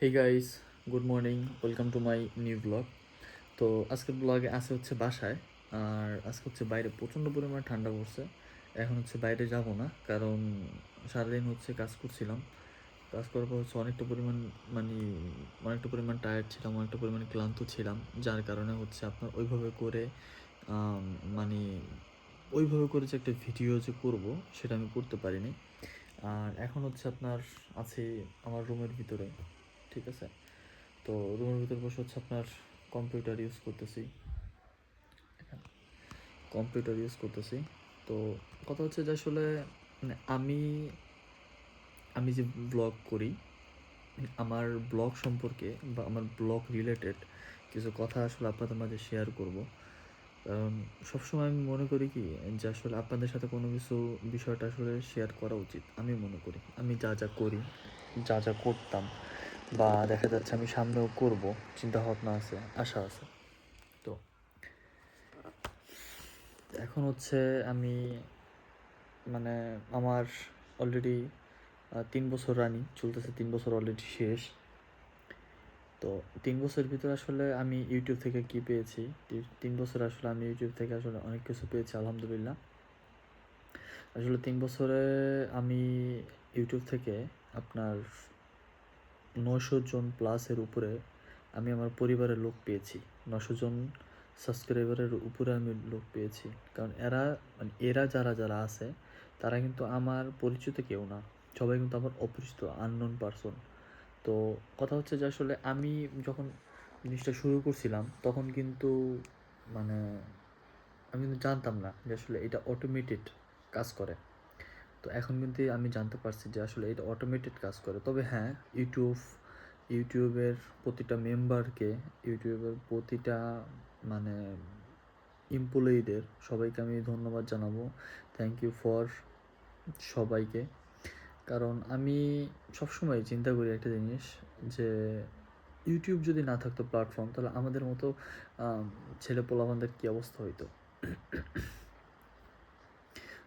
Hey guys, good morning, welcome to my new blog. তো আজকের ব্লগে আছে হচ্ছে বাসায়। আর আজকে হচ্ছে বাইরে প্রচণ্ড পরিমাণে ঠান্ডা পড়ছে। এখন হচ্ছে বাইরে যাব না, কারণ সারাদিন হচ্ছে কাজ করছিলাম। কাজ করার পর হচ্ছে মানে অনেকটা পরিমাণ টায়ার্ড ছিলাম, অনেকটা পরিমাণে ক্লান্ত ছিলাম, যার কারণে হচ্ছে আপনার ওইভাবে করে আম, মানে ওইভাবে করে যে একটা ভিডিও যে করব সেটা আমি করতে পারিনি। আর এখন হচ্ছে আপনার আছি আমার রুমের ভিতরে, ঠিক আছে। তো রুমের ভিতরে বসে হচ্ছে আপনার কম্পিউটার ইউজ করতেছি, কম্পিউটার ইউজ করতেছি। তো কথা হচ্ছে যে আসলে মানে আমি আমি যে ব্লগ করি, আমার ব্লগ সম্পর্কে বা আমার ব্লগ রিলেটেড কিছু কথা আসলে আপনাদের মাঝে শেয়ার করব। কারণ সবসময় আমি মনে করি কি, যে আসলে আপনাদের সাথে কোনো কিছু বিষয়টা আসলে শেয়ার করা উচিত। আমি মনে করি আমি যা যা করি, যা যা করতাম, বা দেখা যাচ্ছে আমি সামনেও করব, চিন্তা ভাবনা আছে, আশা আছে। তো এখন হচ্ছে আমি মানে আমার অলরেডি 3 বছর রানিং চলতেছে, 3 বছর অলরেডি শেষ। তো 3 বছরের ভিতরে আসলে আমি ইউটিউব থেকে কি পেয়েছি, 3 বছর আসলে আমি ইউটিউব থেকে আসলে অনেক কিছু পেয়েছি, আলহামদুলিল্লাহ। আসলে 3 বছরে আমি ইউটিউব থেকে আপনার 900 জন প্লাসের উপরে আমি আমার পরিবারের লোক পেয়েছি। 900 জন সাবস্ক্রাইবারের উপরে আমি লোক পেয়েছি। কারণ এরা যারা যারা আছে, তারা কিন্তু আমার পরিচিত কেউ না। সবাই কিন্তু আমার অপরিচিত, আননোন পারসন। তো কথা হচ্ছে যে আসলে আমি যখন জিনিসটা শুরু করছিলাম, তখন কিন্তু মানে আমি কিন্তু জানতাম না যে আসলে এটা অটোমেটেড কাজ করে। তো এখন কিন্তু আমি জানতে পারছি যে আসলে এটা অটোমেটেড কাজ করে। তবে হ্যাঁ, ইউটিউবের প্রতিটা মেম্বারকে, ইউটিউবের প্রতিটা মানে এমপ্লয়িদের সবাইকে আমি ধন্যবাদ জানাবো। থ্যাংক ইউ ফর সবাইকে। কারণ আমি সবসময় চিন্তা করি একটা জিনিস, যে ইউটিউব যদি না থাকতো প্ল্যাটফর্ম, তাহলে আমাদের মতো ছেলে পোলাপানদের কী অবস্থা হইতো।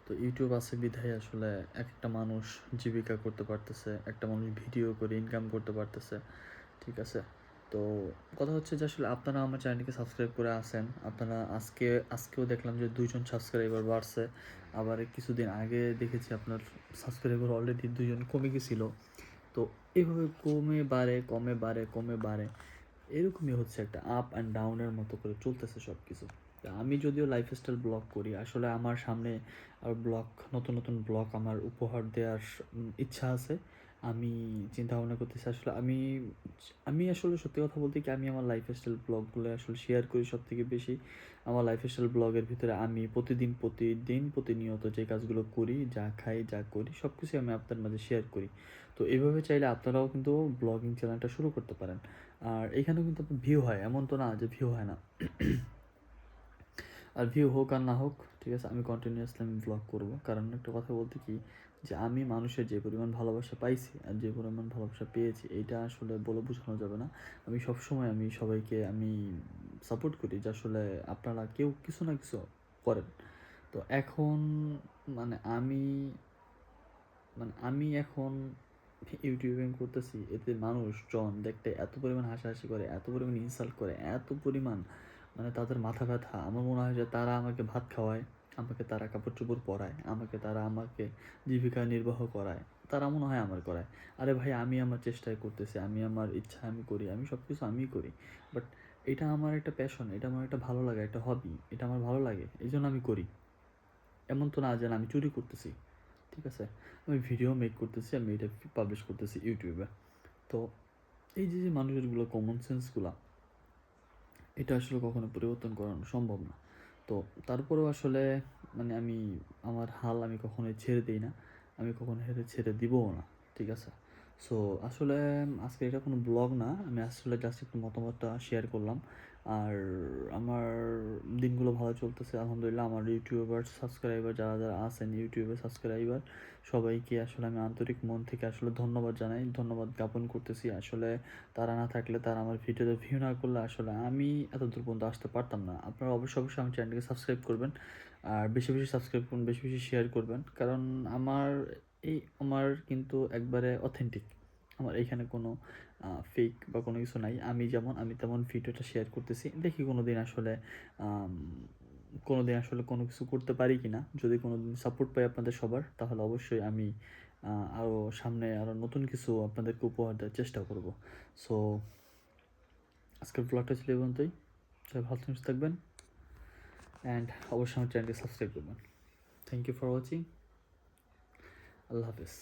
তো ইউটিউব আছে বিধায় আসলে এক একটা মানুষ জীবিকা করতে পারতেছে, একটা মানুষ ভিডিও করে ইনকাম করতে পারতেছে, ঠিক আছে। তো কথা হচ্ছে যে আসলে আপনারা আমার চ্যানেলটিকে সাবস্ক্রাইব করে আসেন। আপনারা আজকেও দেখলাম যে 2 জন সাবস্ক্রাইবার বাড়ছে। আবার কিছুদিন আগে দেখেছি আপনার সাবস্ক্রাইবার অলরেডি 2 জন কমে গেছিলো। তো এইভাবে কমে বাড়ে, কমে বাড়ে, কমে বাড়ে, এরকমই হচ্ছে, একটা আপ অ্যান্ড ডাউনের মতো করে চলতেছে সব কিছু। আমি যদিও লাইফস্টাইল ব্লগ করি, আসলে আমার সামনে আর নতুন নতুন ব্লগ আমার উপহার দেওয়ার ইচ্ছা আছে। আমি চিন্তা ভাবনা করতেছি আসলে আমি আমি আসলে সত্যি কথা বলতে কি, আমি আমার লাইফস্টাইল ব্লগগুলো আসলে শেয়ার করি সব থেকে বেশি। আমার লাইফস্টাইল ব্লগের ভিতরে আমি প্রতিনিয়ত যে কাজগুলো করি, যা খাই, যা করি, সব কিছুই আমি আপনার মাঝে শেয়ার করি। তো এইভাবে চাইলে আপনারাও কিন্তু ব্লগিং চ্যানেলটা শুরু করতে পারেন। আর এখানেও কিন্তু ভিউ হয়, এমন তো না যে ভিউ হয় না। আর ভিউ হোক আর না হোক, ঠিক আছে, আমি কন্টিনিউয়াসলি আমি ব্লগ করবো। কারণ একটা কথা বলতে কি, যে আমি মানুষের যে পরিমাণ ভালোবাসা পাইছি আর যে পরিমাণ ভালোবাসা পেয়েছি, এইটা আসলে বলে বোঝানো যাবে না। আমি সবসময় আমি সবাইকে আমি সাপোর্ট করি যে আসলে আপনারা কেউ কিছু না কিছু করেন। তো এখন মানে আমি আমি এখন ইউটিউবিং করতেছি, এতে মানুষজন দেখতে এত পরিমাণ হাসাহাসি করে, এত পরিমাণ ইনসাল্ট করে, এত পরিমাণ মানে তাদের মাথা ব্যথা। আমার মনে হয় যে তারা আমাকে ভাত খাওয়ায়, আমাকে তারা কাপড় চোপড় পরায়, আমাকে জীবিকা নির্বাহ করায়, তারা মনে হয় আমার করায়। আরে ভাই, আমি আমার চেষ্টায় করতেছি, আমি আমার ইচ্ছা আমি করি, আমি সব কিছু আমিই করি। বাট এটা আমার একটা প্যাশন, এটা আমার একটা ভালো লাগা, একটা হবি, এটা আমার ভালো লাগে, এই জন্য আমি করি। এমন তো না যে আমি চুরি করতেছি, ঠিক আছে। আমি ভিডিও মেক করতেছি, আমি এটা পাবলিশ করতেছি ইউটিউবে। তো এই যে যে মানুষেরগুলো কমন সেন্সগুলো, এটা আসলে কখনো পরিবর্তন করানো সম্ভব না। তো তারপরেও আসলে আমি আমার হাল আমি কখনোই ছেড়ে দিই না, আমি কখনো ছেড়ে দিবও না, ঠিক আছে। সো আসলে আজকে এটা কোনো ব্লগ না, আমি আসলে জাস্ট একটু মতামতটা শেয়ার করলাম। আর আমার দিনগুলো ভালো চলতেছে, আলহামদুলিল্লাহ। আমার ইউটিউবার সাবস্ক্রাইবার যারা যারা আছেন, ইউটিউবের সাবস্ক্রাইবার, সবাইকে আসলে আমি আন্তরিক মন থেকে আসলে ধন্যবাদ জানাই, ধন্যবাদ জ্ঞাপন করতেছি। আসলে তারা না থাকলে, তারা আমার ভিডিওতে ভিউ না করলে আসলে আমি এত দূর পর্যন্ত আসতে পারতাম না। আপনারা অবশ্যই অবশ্যই আমার চ্যানেলটিকে সাবস্ক্রাইব করবেন, আর বেশি বেশি সাবস্ক্রাইব করুন, বেশি বেশি শেয়ার করবেন। কারণ আমার কিন্তু একবারে অথেন্টিক, আমার এখানে কোনো ফেক বা কোনো কিছু নাই। আমি যেমন আমি তেমন ভিডিওটা শেয়ার করতেছি। দেখি কোনো দিন আসলে কোনো কিছু করতে পারি কি না। যদি কোনো দিন সাপোর্ট পাই আপনাদের সবার, তাহলে অবশ্যই আমি আরও সামনে আরও নতুন কিছু আপনাদেরকে উপহার দেওয়ার চেষ্টা করব। সো আজকের ব্লগটা ছিল এই পর্যন্তই। সবাই ভালো সুস্থ থাকবেন অ্যান্ড অবশ্যই আমার চ্যানেলটি সাবস্ক্রাইব করবেন। Thank you for watching. আল্লাহ হাফেজ।